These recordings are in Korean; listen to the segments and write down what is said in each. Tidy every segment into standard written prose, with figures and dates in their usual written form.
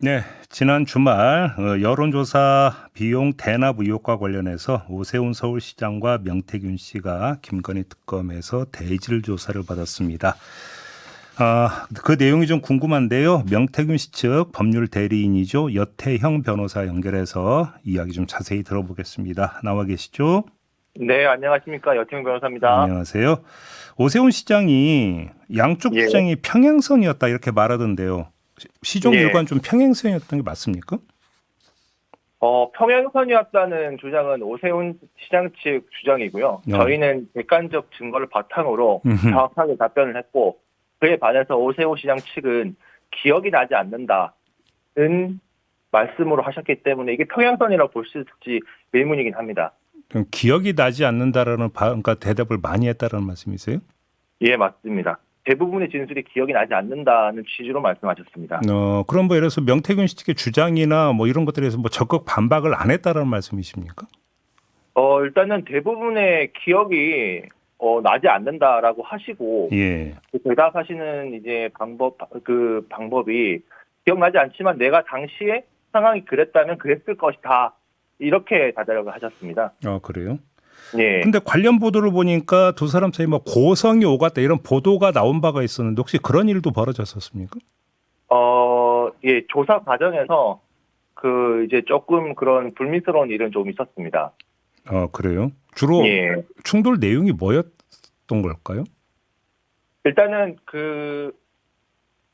네, 지난 주말 여론조사 비용 대납 의혹과 관련해서 오세훈 서울시장과 명태균 씨가 김건희 특검에서 대질 조사를 받았습니다. 그 내용이 좀 궁금한데요. 명태균 씨 측 법률 대리인이죠. 여태형 변호사 연결해서 이야기 좀 자세히 들어보겠습니다. 나와 계시죠? 네, 안녕하십니까. 여태웅 변호사입니다. 안녕하세요. 오세훈 시장이 양쪽 예, 주장이 평행선이었다 이렇게 말하던데요. 시종 예. 일관 좀 평행선이었던 게 맞습니까? 평행선이었다는 주장은 오세훈 시장 측 주장이고요. 저희는 객관적 증거를 바탕으로 음흠. 정확하게 답변을 했고, 그에 반해서 오세훈 시장 측은 기억이 나지 않는다는 말씀으로 하셨기 때문에 이게 평행선이라고 볼 수 있을지 의문이긴 합니다. 그럼 기억이 나지 않는다라는 그러니까 대답을 많이 했다라는 말씀이세요? 예, 맞습니다. 대부분의 진술이 기억이 나지 않는다는 취지로 말씀하셨습니다. 그럼 뭐 예를 들어서 명태균 씨 측의 주장이나 뭐 이런 것들에 대해서 뭐 적극 반박을 안 했다라는 말씀이십니까? 일단은 대부분의 기억이 나지 않는다라고 하시고, 예. 그 대답하시는 이제 방법이 기억나지 않지만 내가 당시에 상황이 그랬다면 그랬을 것이다. 이렇게 다짐을 하셨습니다. 그래요? 예. 근데 관련 보도를 보니까 두 사람 사이 뭐 고성이 오갔다 이런 보도가 나온 바가 있었는데 혹시 그런 일도 벌어졌었습니까? 예, 조사 과정에서 이제 조금 그런 불미스러운 일은 좀 있었습니다. 그래요? 주로 예. 충돌 내용이 뭐였던 걸까요? 일단은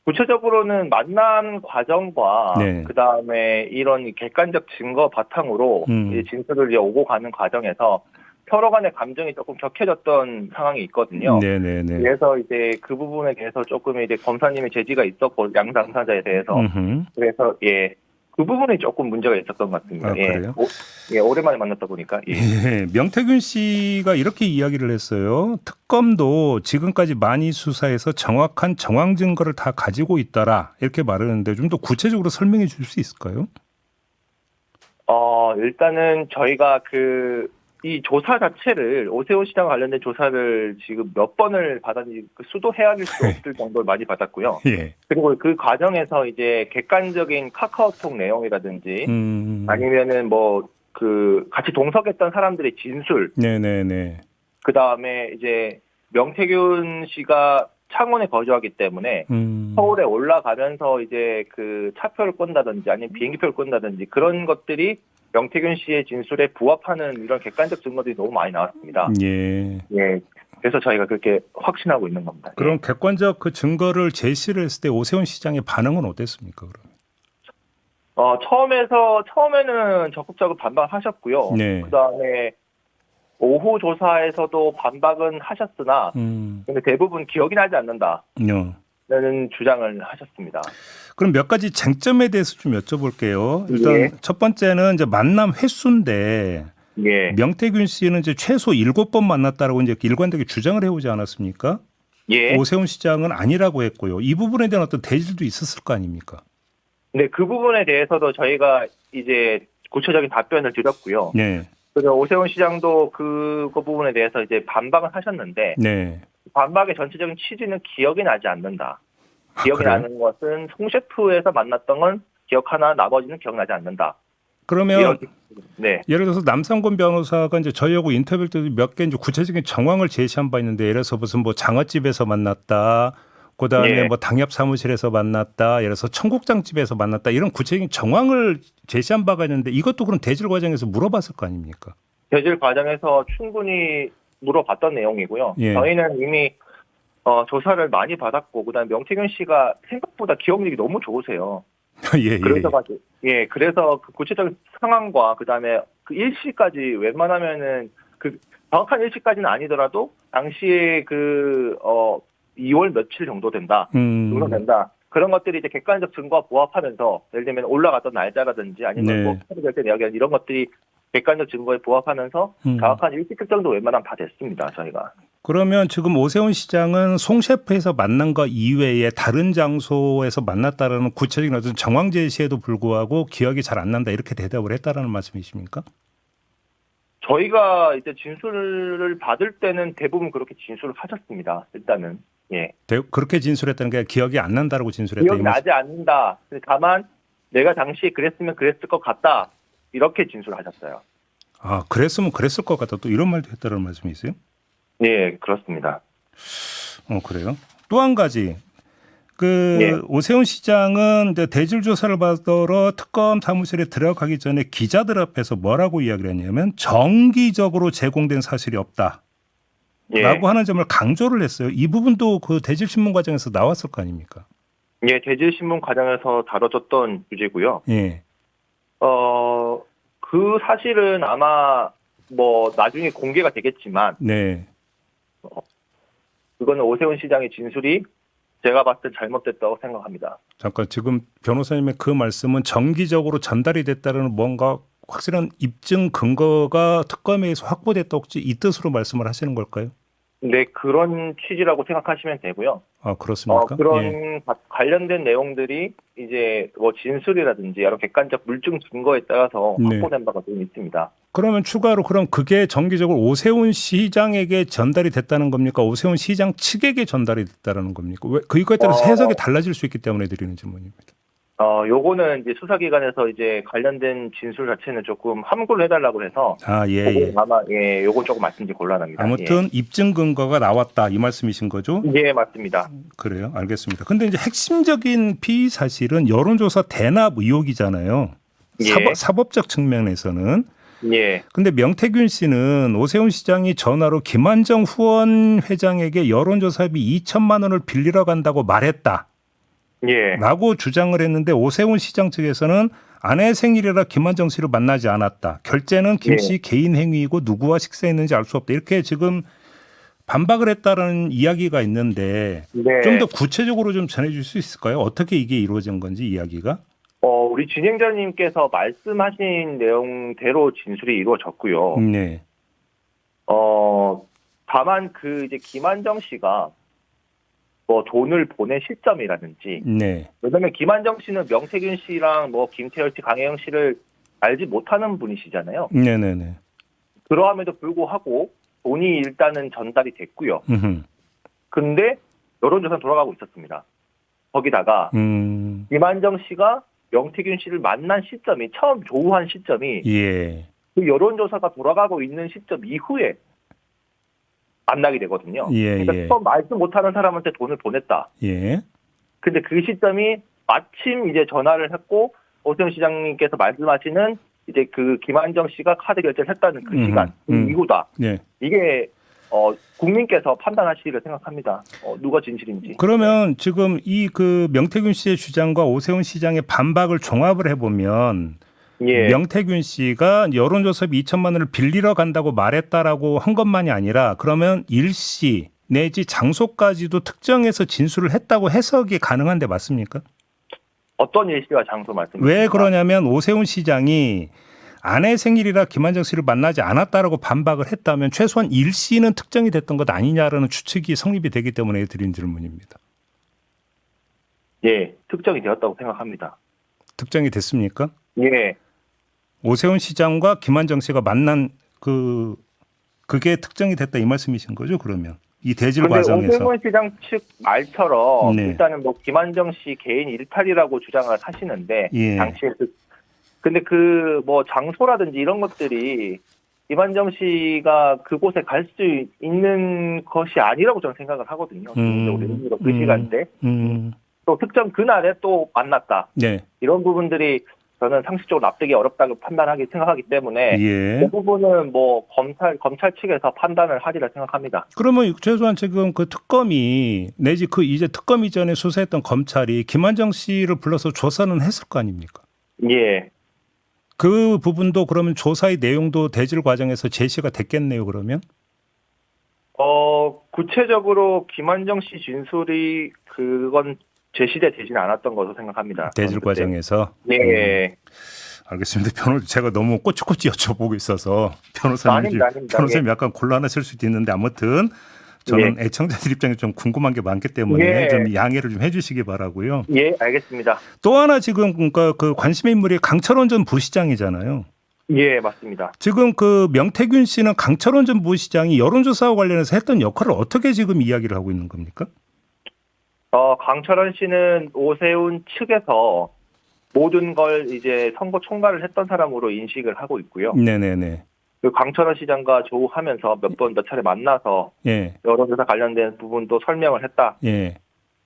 구체적으로는 만난 과정과 네. 그다음에 이런 객관적 증거 바탕으로 이제 진술을 이제 오고 가는 과정에서 서로 간의 감정이 조금 격해졌던 상황이 있거든요. 네네네. 그래서 이제 그 부분에 대해서 조금 이제 검사님의 제지가 있었고 양 당사자에 대해서 그래서 예. 그 부분이 조금 문제가 있었던 것 같습니다. 그래요? 예, 오랜만에 만났다 보니까. 예. 예, 명태균 씨가 이렇게 이야기를 했어요. 특검도 지금까지 많이 수사해서 정확한 정황 증거를 다 가지고 있더라 이렇게 말하는데 좀 더 구체적으로 설명해 줄 수 있을까요? 일단은 저희가 이 조사 자체를 오세훈 시장 관련된 조사를 지금 몇 번을 받았는지 수도 헤아릴 수 없을 정도로 많이 받았고요. 예. 그리고 그 과정에서 이제 객관적인 카카오톡 내용이라든지 아니면은 같이 동석했던 사람들의 진술, 네네네. 그 다음에 이제 명태균 씨가 창원에 거주하기 때문에 서울에 올라가면서 이제 차표를 꼰다든지 아니면 비행기표를 꼰다든지 그런 것들이 명태균 씨의 진술에 부합하는 이런 객관적 증거들이 너무 많이 나왔습니다. 예. 예. 그래서 저희가 그렇게 확신하고 있는 겁니다. 그럼 예. 객관적 그 증거를 제시를 했을 때 오세훈 시장의 반응은 어땠습니까? 그럼? 처음에는 적극적으로 반박하셨고요. 네. 그다음에 오후 조사에서도 반박은 하셨으나 근데 대부분 기억이 나지 않는다는 주장을 하셨습니다. 그럼 몇 가지 쟁점에 대해서 좀 여쭤볼게요. 일단 예. 첫 번째는 이제 만남 횟수인데 예. 명태균 씨는 이제 최소 7번 만났다라고 이제 일관되게 주장을 해오지 않았습니까? 예. 오세훈 시장은 아니라고 했고요. 이 부분에 대한 어떤 대질도 있었을 거 아닙니까? 네, 그 부분에 대해서도 저희가 이제 구체적인 답변을 드렸고요. 네. 그래서 오세훈 시장도 그 부분에 대해서 이제 반박을 하셨는데 네. 반박의 전체적인 취지는 기억이 나지 않는다. 기억이 그래요? 나는 것은 송셰프에서 만났던 건 기억하나 나머지는 기억나지 않는다. 그러면 네. 예를 들어서 남상권 변호사가 이제 저희하고 인터뷰 때 몇 개 이제 구체적인 정황을 제시한 바 있는데 예를 들어서 무슨 뭐 장어집에서 만났다. 그다음에 예. 뭐 당협 사무실에서 만났다. 예를 들어서 청국장 집에서 만났다. 이런 구체적인 정황을 제시한 바가 있는데 이것도 그런 대질 과정에서 물어봤을 거 아닙니까? 대질 과정에서 충분히 물어봤던 내용이고요. 예. 저희는 이미 조사를 많이 받았고 그다음에 명태균 씨가 생각보다 기억력이 너무 좋으세요. 예. 그래서 그 구체적인 상황과 그다음에 그 일시까지 웬만하면은 정확한 일시까지는 아니더라도 당시에 2월 며칠 정도 된다. 그런 것들이 이제 객관적 증거와 부합하면서 예를 들면 올라갔던 날짜라든지 아니면 네. 뭐 카드 결제 내역이라든지 이런 것들이 객관적 증거에 부합하면서 정확한 일시 특정도 웬만하면 다 됐습니다. 저희가. 그러면 지금 오세훈 시장은 송셰프에서 만난 것 이외에 다른 장소에서 만났다라는 구체적인 어떤 정황 제시에도 불구하고 기억이 잘 안 난다 이렇게 대답을 했다라는 말씀이십니까? 저희가 이제 진술을 받을 때는 대부분 그렇게 진술을 하셨습니다. 일단은. 예. 그렇게 진술했다는 게 기억이 안 난다라고 진술했다. 기억이 나지 않는다. 다만 내가 당시에 그랬으면 그랬을 것 같다. 이렇게 진술하셨어요. 아, 그랬으면 그랬을 것 같다. 또 이런 말도 했다는 말씀이세요? 네, 그렇습니다. 그래요. 또 한 가지. 예. 오세훈 시장은 이제 대질 조사를 받으러 특검 사무실에 들어가기 전에 기자들 앞에서 뭐라고 이야기를 했냐면 정기적으로 제공된 사실이 없다라고 예. 하는 점을 강조를 했어요. 이 부분도 그 대질 신문 과정에서 나왔을 거 아닙니까? 예, 대질신문 과정에서 다뤄졌던 주제고요. 예. 그 사실은 아마 뭐 나중에 공개가 되겠지만 네. 그거는 오세훈 시장의 진술이 제가 봤을 때 잘못됐다고 생각합니다. 잠깐 지금 변호사님의 그 말씀은 정기적으로 전달이 됐다는 뭔가 확실한 입증 근거가 특검에서 확보됐다 혹시 이 뜻으로 말씀을 하시는 걸까요? 네, 그런 취지라고 생각하시면 되고요. 아, 그렇습니까? 그런 예. 관련된 내용들이 이제 뭐 진술이라든지 여러 객관적 물증 증거에 따라서 네. 확보된 바가 좀 있습니다. 그러면 추가로 그럼 그게 정기적으로 오세훈 시장에게 전달이 됐다는 겁니까? 오세훈 시장 측에게 전달이 됐다는 겁니까? 왜 그거에 따라서 해석이 달라질 수 있기 때문에 드리는 질문입니다. 요거는 이제 수사기관에서 이제 관련된 진술 자체는 조금 함구를 해달라고 해서 아, 예. 아마 요건 조금 말씀드리기 곤란합니다. 아무튼 입증 근거가 나왔다 이 말씀이신 거죠? 예, 맞습니다. 그래요, 알겠습니다. 근데 이제 핵심적인 피의 사실은 여론조사 대납 의혹이잖아요. 예. 사법적 측면에서는. 예, 근데 명태균 씨는 오세훈 시장이 전화로 김한정 후원 회장에게 여론조사비 2천만 원을 빌리러 간다고 말했다. 예, 라고 주장을 했는데 오세훈 시장 측에서는 아내 생일이라 김한정 씨를 만나지 않았다. 결제는 김 씨 개인 행위이고 누구와 식사했는지 알 수 없다. 이렇게 지금 반박을 했다는 이야기가 있는데 네. 좀 더 구체적으로 좀 전해줄 수 있을까요? 어떻게 이게 이루어진 건지 이야기가? 우리 진행자님께서 말씀하신 내용대로 진술이 이루어졌고요. 네. 다만 이제 김한정 씨가 뭐 돈을 보낸 시점이라든지, 네. 왜냐면 김한정 씨는 명태균 씨랑 뭐 김태열 씨, 강혜영 씨를 알지 못하는 분이시잖아요. 네네네. 그러함에도 불구하고 돈이 일단은 전달이 됐고요. 근데 여론조사는 돌아가고 있었습니다. 거기다가 김한정 씨가 명태균 씨를 만난 시점이 처음 조우한 시점이 예. 그 여론조사가 돌아가고 있는 시점 이후에 만나게 되거든요. 예, 그러니까 예. 처음 말씀 못하는 사람한테 돈을 보냈다. 예. 근데 그 시점이 마침 이제 전화를 했고 오세훈 시장님께서 말씀하시는 이제 그 김한정 씨가 카드 결제를 했다는 그 시간 이후다. 네. 이게 국민께서 판단하시기를 생각합니다. 누가 진실인지. 그러면 지금 이 그 명태균 씨의 주장과 오세훈 시장의 반박을 종합을 해보면 예. 명태균 씨가 여론조사비 2천만 원을 빌리러 간다고 말했다라고 한 것만이 아니라 그러면 일시 내지 장소까지도 특정해서 진술을 했다고 해석이 가능한데 맞습니까? 어떤 일시와 장소 말씀이십니까? 왜 그러냐면 오세훈 시장이 아내 생일이라 김한정 씨를 만나지 않았다라고 반박을 했다면 최소한 일시는 특정이 됐던 것 아니냐라는 추측이 성립이 되기 때문에 드린 질문입니다. 예, 특정이 되었다고 생각합니다. 특정이 됐습니까? 예. 오세훈 시장과 김한정 씨가 만난 그게 특정이 됐다 이 말씀이신 거죠? 그러면 이 대질 과정에서. 오세훈 시장 측 말처럼 네. 일단은 뭐 김한정 씨 개인 일탈이라고 주장을 하시는데 예. 당시에 근데 뭐 장소라든지 이런 것들이 김한정 씨가 그곳에 갈 수 있는 것이 아니라고 저는 생각을 하거든요. 개인적으로 그 시간대 또 특정 그날에 또 만났다. 네. 이런 부분들이 저는 상식적으로 납득이 어렵다고 생각하기 때문에 예. 그 부분은 뭐 검찰 측에서 판단을 하리라 생각합니다. 그러면 최소한 지금 그 특검이 내지 그 이제 특검 이전에 수사했던 검찰이 김한정 씨를 불러서 조사는 했을 거 아닙니까? 예. 그 부분도 그러면 조사의 내용도 대질 과정에서 제시가 됐겠네요. 그러면? 구체적으로 김한정 씨 진술이 그건 제시되지는 않았던 것으로 생각합니다. 대질 과정에서. 네. 알겠습니다. 제가 너무 꼬치꼬치 여쭤보고 있어서 변호사님 약간 곤란하실 수도 있는데 아무튼 저는 애청자들 입장에 좀 궁금한 게 많기 때문에 좀 양해를 좀 해주시기 바라고요. 예, 알겠습니다. 또 하나 지금 그 관심의 인물이 강철원 전 부시장이잖아요. 예, 맞습니다. 지금 그 명태균 씨는 강철원 전 부시장이 여론조사와 관련해서 했던 역할을 어떻게 지금 이야기를 하고 있는 겁니까? 강철원 씨는 오세훈 측에서 모든 걸 이제 선거 총괄을 했던 사람으로 인식을 하고 있고요. 네네네. 그 강철원 시장과 조우하면서 몇 차례 만나서 예. 여론조사 관련된 부분도 설명을 했다. 예.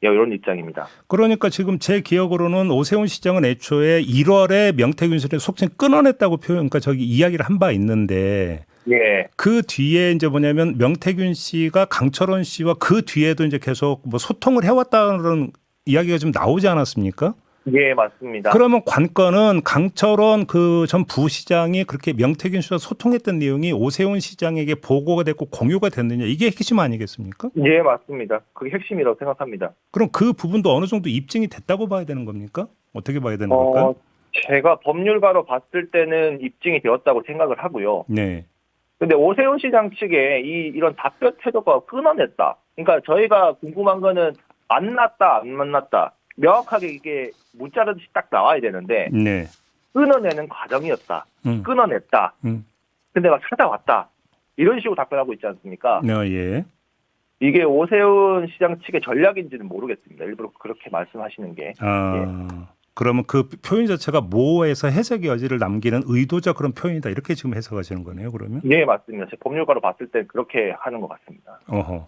이런 입장입니다. 그러니까 지금 제 기억으로는 오세훈 시장은 애초에 1월에 명태균 씨를 속칭 끊어냈다고 그러니까 저기 이야기를 한 바 있는데 예, 그 뒤에 이제 뭐냐면 명태균 씨가 강철원 씨와 그 뒤에도 이제 계속 뭐 소통을 해왔다는 이야기가 좀 나오지 않았습니까? 예, 맞습니다. 그러면 관건은 강철원 그 전 부시장이 그렇게 명태균 씨와 소통했던 내용이 오세훈 시장에게 보고가 됐고 공유가 됐느냐 이게 핵심 아니겠습니까? 예, 맞습니다. 그게 핵심이라고 생각합니다. 그럼 그 부분도 어느 정도 입증이 됐다고 봐야 되는 겁니까? 어떻게 봐야 되는 걸까요? 제가 법률가로 봤을 때는 입증이 되었다고 생각을 하고요. 네. 근데 오세훈 시장 측에 이런 답변 태도가 끊어냈다. 그러니까 저희가 궁금한 거는 만났다, 안 만났다. 명확하게 이게 문자로듯이 딱 나와야 되는데 네. 끊어내는 과정이었다. 음. 끊어냈다. 근데 막 찾아왔다. 이런 식으로 답변하고 있지 않습니까? 예. 이게 오세훈 시장 측의 전략인지는 모르겠습니다. 일부러 그렇게 말씀하시는 게. 그러면 그 표현 자체가 모호해서 해석의 여지를 남기는 의도적 그런 표현이다. 이렇게 지금 해석하시는 거네요, 그러면? 네, 맞습니다. 제 법률가로 봤을 때 그렇게 하는 것 같습니다. 어허.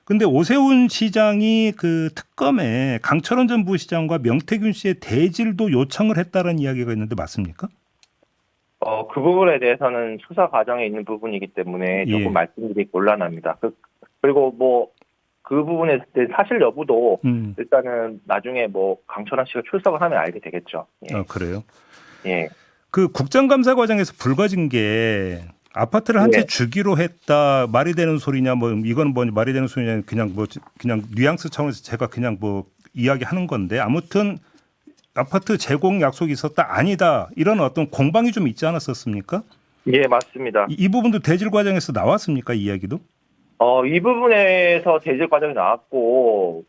근데 오세훈 시장이 그 특검에 강철원 전 부시장과 명태균 씨의 대질도 요청을 했다는 이야기가 있는데 맞습니까? 그 부분에 대해서는 수사 과정에 있는 부분이기 때문에 조금 말씀드리기 곤란합니다. 그리고 뭐 그 부분에 대한 사실 여부도 일단은 나중에 뭐 강철원 씨가 출석을 하면 알게 되겠죠. 예. 그래요? 예. 그 국정감사 과정에서 불거진 게 아파트를 한 채 주기로 했다 말이 되는 소리냐 뭐 이건 뭐 말이 되는 소리냐 그냥 뉘앙스 차원에서 제가 그냥 뭐 이야기하는 건데 아무튼 아파트 제공 약속이 있었다 아니다 이런 어떤 공방이 좀 있지 않았었습니까? 예, 맞습니다. 이 부분도 대질 과정에서 나왔습니까 이 이야기도? 이 부분에서 대질 과정이 나왔고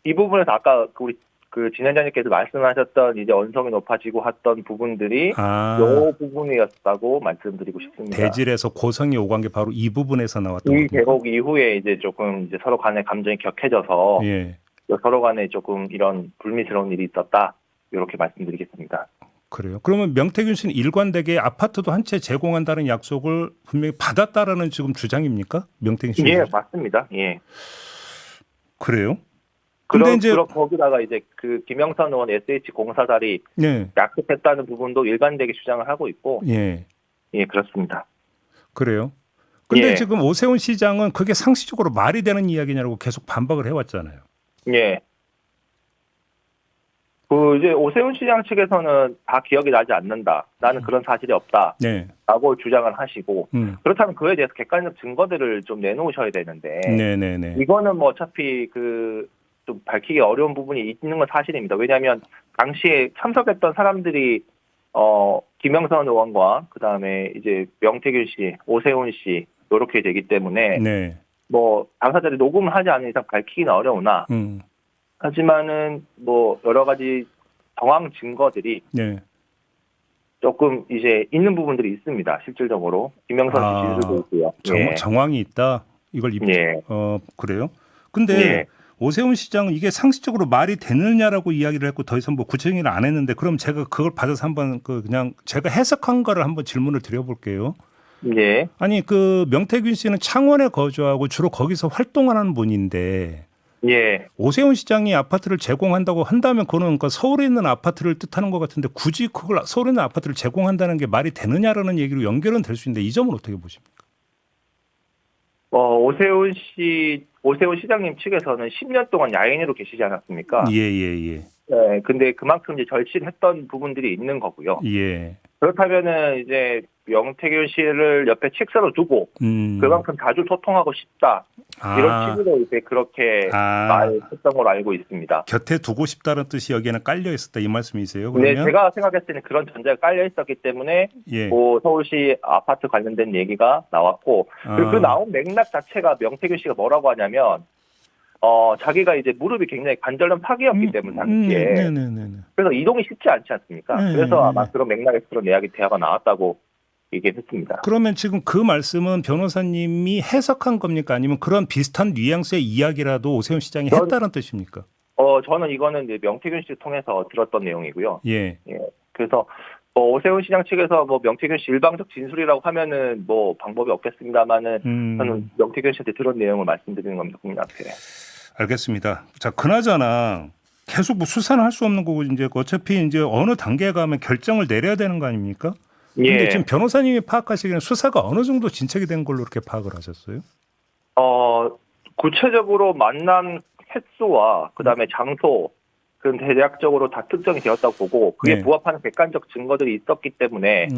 이 부분에서 아까 우리 그 진행자님께서 말씀하셨던 이제 언성이 높아지고 했던 부분들이 이 부분이었다고 말씀드리고 싶습니다. 대질에서 고성이 오간 게 바로 이 부분에서 나왔던 이 대목 이후에 이제 조금 이제 서로 간의 감정이 격해져서 서로 간에 조금 이런 불미스러운 일이 있었다. 이렇게 말씀드리겠습니다. 그래요. 그러면 명태균 씨는 일관되게 아파트도 한 채 제공한다는 약속을 분명히 받았다라는 지금 주장입니까? 명태균 씨. 예, 맞습니다. 예. 그래요? 근데 이제 거기다가 이제 그 김영선 의원 SH 공사 자리 약속했다는 부분도 일관되게 주장을 하고 있고, 예, 그렇습니다. 그래요. 근데 지금 오세훈 시장은 그게 상식적으로 말이 되는 이야기냐고 계속 반박을 해왔잖아요. 예. 이제 오세훈 시장 측에서는 다 기억이 나지 않는다. 나는 그런 사실이 없다. 라고 주장을 하시고, 그렇다면 그에 대해서 객관적 증거들을 좀 내놓으셔야 되는데, 이거는 뭐 어차피 좀 밝히기 어려운 부분이 있는 건 사실입니다. 왜냐하면 당시에 참석했던 사람들이 김영선 의원과 그 다음에 이제 명태균 씨, 오세훈 씨 이렇게 되기 때문에 뭐 당사자들이 녹음을 하지 않는 이상 밝히기는 어려우나 하지만은 뭐 여러 가지 정황 증거들이 조금 이제 있는 부분들이 있습니다. 실질적으로 김영선 씨 진술도 있고요. 정황이 있다. 이걸 그래요? 근데 오세훈 시장은 이게 상식적으로 말이 되느냐라고 이야기를 했고 더 이상 뭐 구체적인 안 했는데 그럼 제가 그걸 받아서 한번 그냥 제가 해석한 거를 한번 질문을 드려볼게요. 아니 그 명태균 씨는 창원에 거주하고 주로 거기서 활동하는 분인데 오세훈 시장이 아파트를 제공한다고 한다면 그거는 그러니까 서울에 있는 아파트를 뜻하는 것 같은데 굳이 그걸 서울에 있는 아파트를 제공한다는 게 말이 되느냐라는 얘기로 연결은 될 수 있는데 이 점은 어떻게 보십니까? 오세훈 시장님 측에서는 10년 동안 야인으로 계시지 않았습니까? 네, 근데 그만큼 이제 절실했던 부분들이 있는 거고요. 그렇다면은 이제 명태균 씨를 옆에 책사로 두고 그만큼 자주 소통하고 싶다. 이런 식으로 이제 그렇게 말했던 걸로 알고 있습니다. 곁에 두고 싶다는 뜻이 여기에는 깔려 있었다 이 말씀이세요? 그러면? 네, 제가 생각했을 때는 그런 전제가 깔려 있었기 때문에 뭐 서울시 아파트 관련된 얘기가 나왔고 그리고 그 나온 맥락 자체가 명태균 씨가 뭐라고 하냐면 자기가 이제 무릎이 굉장히 관절염 파기였기 때문에 당시에 그래서 이동이 쉽지 않지 않습니까? 그래서 아마 그런 맥락에서 그런 이야기 대화가 나왔다고 얘기했습니다. 그러면 지금 그 말씀은 변호사님이 해석한 겁니까? 아니면 그런 비슷한 뉘앙스의 이야기라도 오세훈 시장이 했다는 뜻입니까? 저는 이거는 이제 명태균 씨 통해서 들었던 내용이고요. 예. 예. 그래서 오세훈 시장 측에서 명태균 씨 일방적 진술이라고 하면은 방법이 없겠습니다만은 저는 명태균 씨한테 들은 내용을 말씀드리는 겁니다. 국민 앞에. 알겠습니다. 자, 그나저나 계속 뭐 수사는 할 수 없는 거고 이제 어차피 이제 어느 단계에 가면 결정을 내려야 되는 거 아닙니까? 근데 예. 지금 변호사님이 파악하시기에는 수사가 어느 정도 진척이 된 걸로 이렇게 파악을 하셨어요? 구체적으로 만난 횟수와 그다음에 장소 그건 대략적으로 다 특정이 되었다고 보고 그게 네. 부합하는 객관적 증거들이 있었기 때문에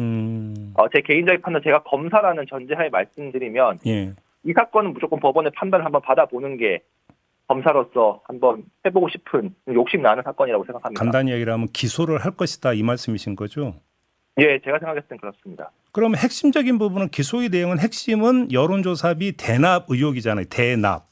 제 개인적인 판단 제가 검사라는 전제하에 말씀드리면 예. 이 사건은 무조건 법원의 판단을 한번 받아보는 게 검사로서 한번 해보고 싶은 욕심 나는 사건이라고 생각합니다. 간단히 얘기를 하면 기소를 할 것이다 이 말씀이신 거죠? 예, 제가 생각했을 땐 그렇습니다. 그러면 핵심적인 부분은 기소의 내용은 핵심은 여론조사비 대납 의혹이잖아요. 대납.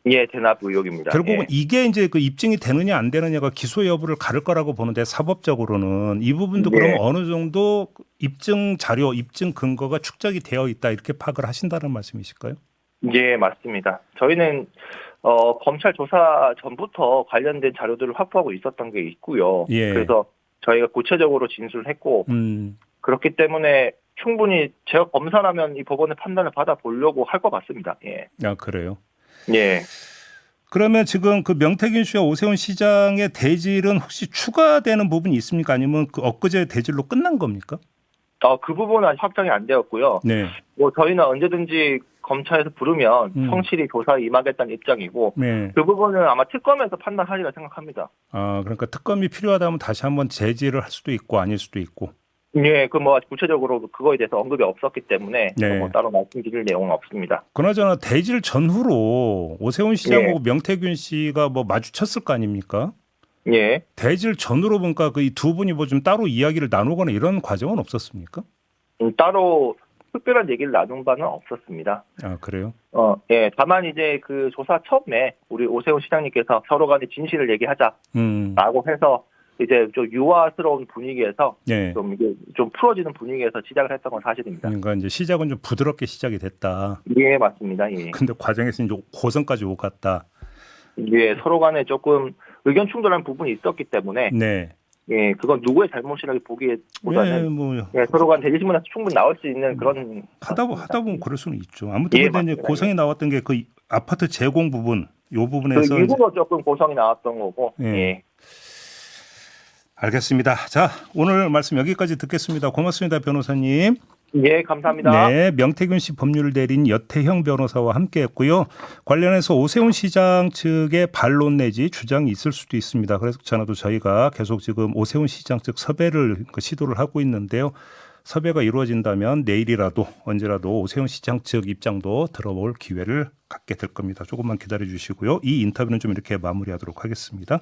예, 대납 의혹입니다. 결국은 예. 이게 이제 그 입증이 되느냐 안 되느냐가 기소 여부를 가를 거라고 보는데 사법적으로는 이 부분도 네. 그러면 어느 정도 입증 자료, 입증 근거가 축적이 되어 있다 이렇게 파악을 하신다는 말씀이실까요? 예, 맞습니다. 저희는 검찰 조사 전부터 관련된 자료들을 확보하고 있었던 게 있고요. 예. 그래서 저희가 구체적으로 진술을 했고 그렇기 때문에 충분히 제가 검사라면 이 법원의 판단을 받아보려고 할 것 같습니다. 예. 아, 그래요? 예. 그러면 지금 그 명태균 씨와 오세훈 시장의 대질은 혹시 추가되는 부분이 있습니까? 아니면 그 엊그제 대질로 끝난 겁니까? 그 부분은 아직 확정이 안 되었고요. 네. 저희는 언제든지 검찰에서 부르면 성실히 조사에 임하겠다는 입장이고 네. 그 부분은 아마 특검에서 판단하리라 생각합니다. 아, 그러니까 특검이 필요하다면 다시 한번 재질을 할 수도 있고 아닐 수도 있고. 예, 구체적으로 그거에 대해서 언급이 없었기 때문에 네. 따로 말씀드릴 내용은 없습니다. 그나저나 대질 전후로 오세훈 시장하고 예. 명태균 씨가 뭐 마주쳤을 거 아닙니까? 예. 대질 전후로 보니까 그 이 두 분이 뭐 좀 따로 이야기를 나누거나 이런 과정은 없었습니까? 따로 특별한 얘기를 나눈 바는 없었습니다. 아, 그래요? 예. 다만 이제 그 조사 처음에 우리 오세훈 시장님께서 서로 간에 진실을 얘기하자라고 해서 이제 좀 유화스러운 분위기에서 예. 좀 이게 좀 풀어지는 분위기에서 시작을 했던 건 사실입니다. 그러니까 이제 시작은 좀 부드럽게 시작이 됐다. 예, 맞습니다. 예. 근데 과정에서 이제 고성까지 오갔다. 예, 서로 간에 조금 의견 충돌한 부분이 있었기 때문에 네. 예, 그건 누구의 잘못이라고 보기보다는 예, 뭐 서로 간 대리신문에서 충분히 나올 수 있는 그런 하다 보면 그럴 수는 있죠. 아무튼 예, 근데 이제 맞습니다. 고성이 나왔던 게 그 아파트 제공 부분, 요 그 부분에서 일부러 조금 고성이 나왔던 거고. 예. 예. 알겠습니다. 자, 오늘 말씀 여기까지 듣겠습니다. 고맙습니다, 변호사님. 예, 감사합니다. 네, 명태균 씨 법률 대리인 여태형 변호사와 함께했고요. 관련해서 오세훈 시장 측의 반론 내지 주장이 있을 수도 있습니다. 그래서 저도 저희가 계속 지금 오세훈 시장 측 섭외를 시도를 하고 있는데요. 섭외가 이루어진다면 내일이라도 언제라도 오세훈 시장 측 입장도 들어볼 기회를 갖게 될 겁니다. 조금만 기다려 주시고요. 이 인터뷰는 좀 이렇게 마무리하도록 하겠습니다.